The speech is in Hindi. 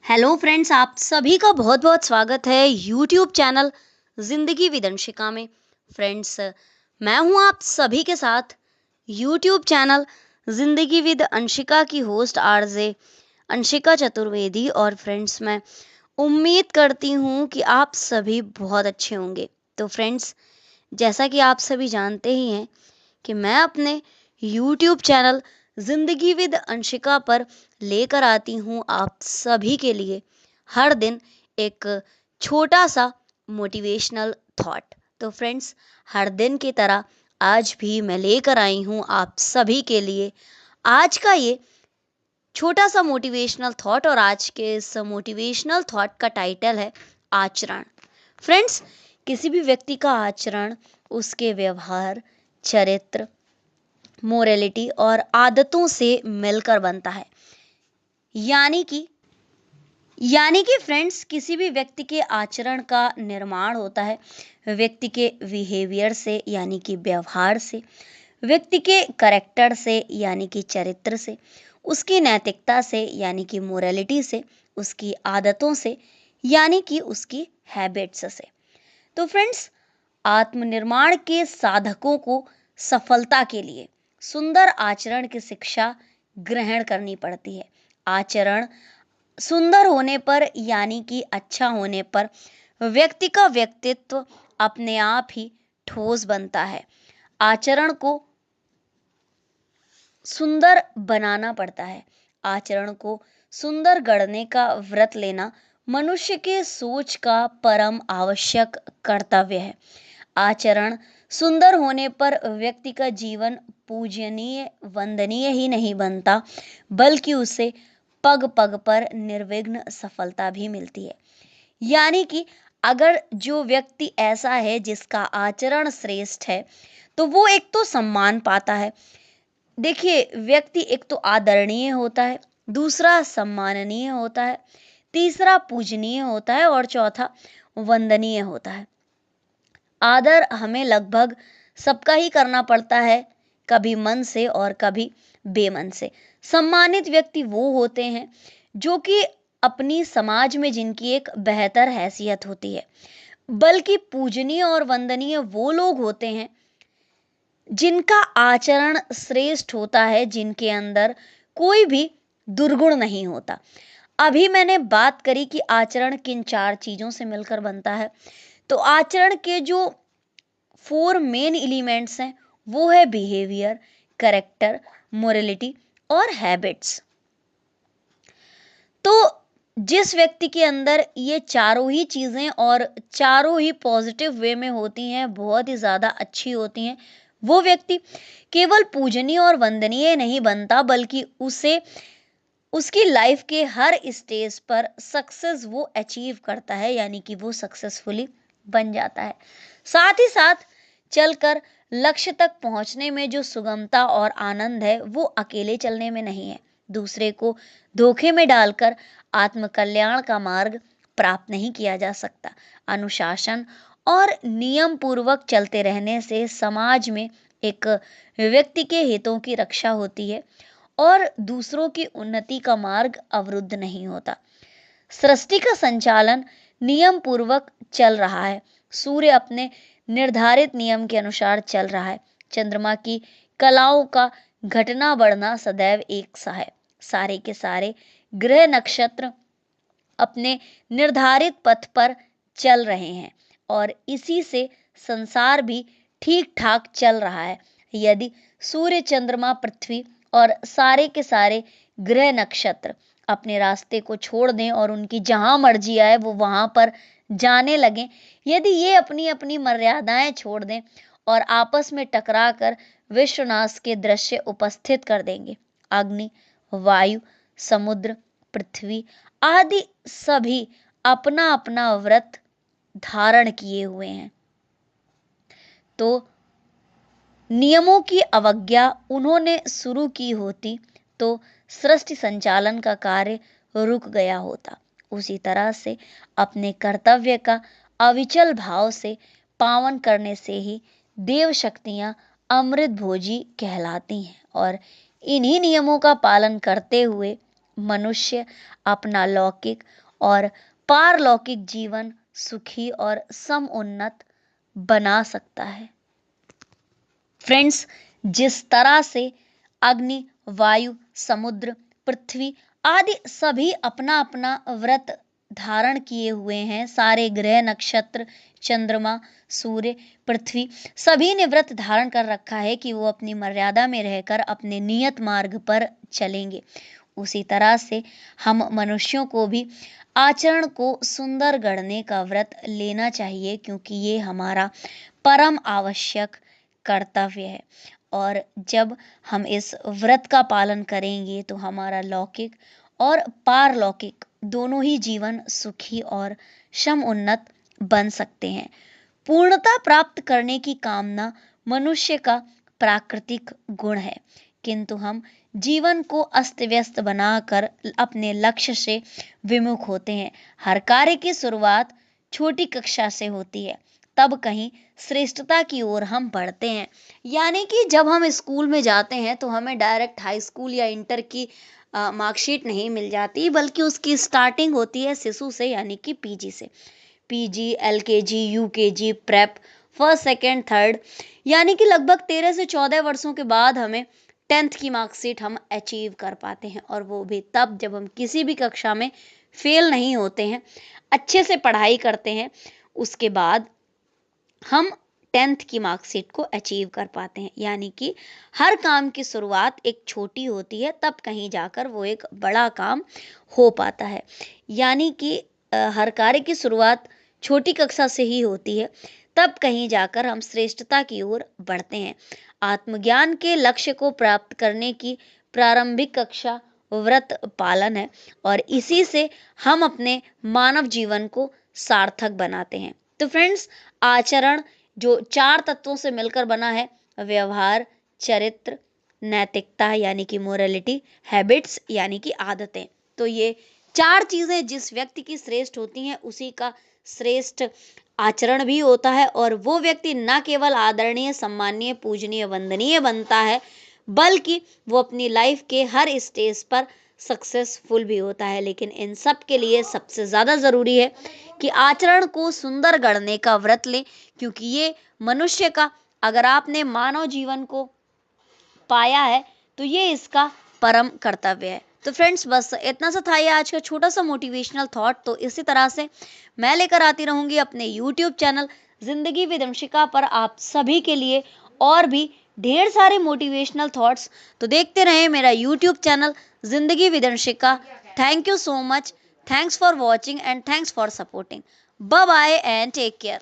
हेलो फ्रेंड्स, आप सभी का बहुत बहुत स्वागत है यूट्यूब चैनल ज़िंदगी विद अंशिका में। फ्रेंड्स, मैं हूं आप सभी के साथ यूट्यूब चैनल ज़िंदगी विद अंशिका की होस्ट आरजे अंशिका चतुर्वेदी। और फ्रेंड्स, मैं उम्मीद करती हूं कि आप सभी बहुत अच्छे होंगे। तो फ्रेंड्स, जैसा कि आप सभी जानते ही हैं कि मैं अपने यूट्यूब चैनल ज़िंदगी विद अंशिका पर लेकर आती हूँ आप सभी के लिए हर दिन एक छोटा सा मोटिवेशनल थॉट। तो फ्रेंड्स, हर दिन की तरह आज भी मैं लेकर आई हूँ आप सभी के लिए आज का ये छोटा सा मोटिवेशनल थॉट। और आज के इस मोटिवेशनल थॉट का टाइटल है आचरण। फ्रेंड्स, किसी भी व्यक्ति का आचरण उसके व्यवहार, चरित्र, मोरालिटी और आदतों से मिलकर बनता है। यानी कि फ्रेंड्स, किसी भी व्यक्ति के आचरण का निर्माण होता है व्यक्ति के बिहेवियर से, यानी कि व्यवहार से, व्यक्ति के करेक्टर से, यानी कि चरित्र से, उसकी नैतिकता से, यानी कि मोरालिटी से, उसकी आदतों से, यानी कि उसकी हैबिट्स से। तो फ्रेंड्स, आत्मनिर्माण के साधकों को सफलता के लिए सुंदर आचरण की शिक्षा ग्रहण करनी पड़ती है। आचरण सुंदर होने पर, यानी कि अच्छा होने पर, व्यक्ति का व्यक्तित्व अपने आप ही ठोस बनता है। आचरण को सुंदर बनाना पड़ता है। आचरण को सुंदर गढ़ने का व्रत लेना मनुष्य के सोच का परम आवश्यक कर्तव्य है। आचरण सुंदर होने पर व्यक्ति का जीवन पूजनीय, वंदनीय ही नहीं बनता, बल्कि उसे पग पग पर निर्विघ्न सफलता भी मिलती है। यानी कि अगर जो व्यक्ति ऐसा है जिसका आचरण श्रेष्ठ है, तो वो एक तो सम्मान पाता है। देखिए, व्यक्ति एक तो आदरणीय होता है, दूसरा सम्माननीय होता है, तीसरा पूजनीय होता है और चौथा वंदनीय होता है। आदर हमें लगभग सबका ही करना पड़ता है, कभी मन से और कभी बेमन से। सम्मानित व्यक्ति वो होते हैं जो कि अपनी समाज में जिनकी एक बेहतर हैसियत होती है, बल्कि पूजनीय और वंदनीय वो लोग होते हैं जिनका आचरण श्रेष्ठ होता है, जिनके अंदर कोई भी दुर्गुण नहीं होता। अभी मैंने बात करी कि आचरण किन चार चीजों से मिलकर बनता है। तो आचरण के जो 4 मेन एलिमेंट्स हैं वो है बिहेवियर, करेक्टर, मोरालिटी और हैबिट्स। तो जिस व्यक्ति के अंदर ये चारों ही चीजें और चारों ही पॉजिटिव वे में होती हैं, बहुत ही ज्यादा अच्छी होती हैं, वो व्यक्ति केवल पूजनीय और वंदनीय नहीं बनता, बल्कि उसे उसकी लाइफ के हर स्टेज पर सक्सेस वो अचीव करता है, यानी कि वो सक्सेसफुली बन जाता है। साथ ही साथ चलकर लक्ष्य तक पहुंचने में जो सुगमता और आनंद है वो अकेले चलने में नहीं है। दूसरे को धोखे में डालकर आत्मकल्याण का मार्ग प्राप्त नहीं किया जा सकता। अनुशासन और नियम पूर्वक चलते रहने से समाज में एक व्यक्ति के हितों की रक्षा होती है और दूसरों की उन्नति का मार्ग अवरुद्ध नहीं होता। सृष्टि का संचालन नियम पूर्वक चल रहा है। सूर्य अपने निर्धारित नियम के अनुसार चल रहा है। चंद्रमा की कलाओं का घटना बढ़ना सदैव एक सा है। सारे के सारे ग्रह नक्षत्र अपने निर्धारित पथ पर चल रहे हैं और इसी से संसार भी ठीक ठाक चल रहा है। यदि सूर्य, चंद्रमा, पृथ्वी और सारे के सारे ग्रह नक्षत्र अपने रास्ते को छोड़ दें और उनकी जहां मर्जी आए वो वहां पर जाने लगें, यदि ये अपनी अपनी मर्यादाएं छोड़ दें और आपस में टकरा कर विश्वनाश के दृश्य उपस्थित कर देंगे, अग्नि, वायु, समुद्र, पृथ्वी आदि सभी अपना अपना व्रत धारण किए हुए हैं। तो नियमों की अवज्ञा उन्होंने शुरू की होती तो सृष्टि संचालन का कार्य रुक गया होता। उसी तरह से अपने कर्तव्य का अविचल भाव से पावन करने से ही देव शक्तियां अमृत भोजी कहलाती हैं और इन्हीं नियमों का पालन करते हुए मनुष्य अपना लौकिक और पारलौकिक जीवन सुखी और समुन्नत बना सकता है। फ्रेंड्स, जिस तरह से अग्नि, वायु, समुद्र, पृथ्वी आदि सभी अपना अपना व्रत धारण किए हुए हैं, सारे ग्रह, नक्षत्र, चंद्रमा, सूर्य, पृथ्वी सभी ने व्रत धारण कर रखा है कि वो अपनी मर्यादा में रहकर अपने नियत मार्ग पर चलेंगे। उसी तरह से हम मनुष्यों को भी आचरण को सुंदर गढ़ने का व्रत लेना चाहिए, क्योंकि ये हमारा परम आवश्यक कर्तव्य है। और जब हम इस व्रत का पालन करेंगे तो हमारा लौकिक और पारलौकिक दोनों ही जीवन सुखी और समुन्नत बन सकते हैं। पूर्णता प्राप्त करने की कामना मनुष्य का प्राकृतिक गुण है, किंतु हम जीवन को अस्त व्यस्त बनाकर अपने लक्ष्य से विमुख होते हैं। हर कार्य की शुरुआत छोटी कक्षा से होती है, तब कहीं श्रेष्ठता की ओर हम बढ़ते हैं। यानी कि जब हम स्कूल में जाते हैं तो हमें डायरेक्ट हाई स्कूल या इंटर की मार्कशीट नहीं मिल जाती, बल्कि उसकी स्टार्टिंग होती है शिशु से, यानी कि पीजी से। PG, LKG, UKG, prep, first, second, third, यानी कि लगभग 13 से 14 वर्षों के बाद हमें 10th की मार्कशीट हम अचीव कर पाते हैं, और वो भी तब जब हम किसी भी कक्षा में फेल नहीं होते हैं, अच्छे से पढ़ाई करते हैं, उसके बाद हम 10th की मार्कशीट को अचीव कर पाते हैं। यानी कि हर काम की शुरुआत एक छोटी होती है, तब कहीं जाकर वो एक बड़ा काम हो पाता है। यानी कि हर कार्य की शुरुआत छोटी कक्षा से ही होती है, तब कहीं जाकर हम श्रेष्ठता की ओर बढ़ते हैं। आत्मज्ञान के लक्ष्य को प्राप्त करने की प्रारंभिक कक्षा व्रत पालन है, और इसी से हम अपने मानव जीवन को सार्थक बनाते हैं। तो फ्रेंड्स, आचरण जो 4 तत्वों से मिलकर बना है: व्यवहार, चरित्र, नैतिकता यानी कि मोरालिटी, हैबिट्स यानी कि आदतें। तो ये 4 चीजें जिस व्यक्ति की श्रेष्ठ होती हैं, उसी का श्रेष्ठ आचरण भी होता है, और वो व्यक्ति न केवल आदरणीय, सम्माननीय, पूजनीय, वंदनीय बनता है, बल्कि वो अपनी लाइफ के हर स्टेज पर सक्सेसफुल भी होता है। लेकिन इन सब के लिए सबसे ज़्यादा ज़रूरी है कि आचरण को सुंदर गढ़ने का व्रत लें, क्योंकि ये मनुष्य का, अगर आपने मानव जीवन को पाया है तो ये इसका परम कर्तव्य है। तो फ्रेंड्स, बस इतना सा था ये आज का छोटा सा मोटिवेशनल थॉट। तो इसी तरह से मैं लेकर आती रहूंगी अपने यूट्यूब चैनल जिंदगी विद अंशिका पर आप सभी के लिए और भी ढेर सारे मोटिवेशनल थॉट्स। तो देखते रहें मेरा यूट्यूब चैनल जिंदगी with Anshika. Thank you so much, thanks for watching and thanks for supporting. Bye bye and take care.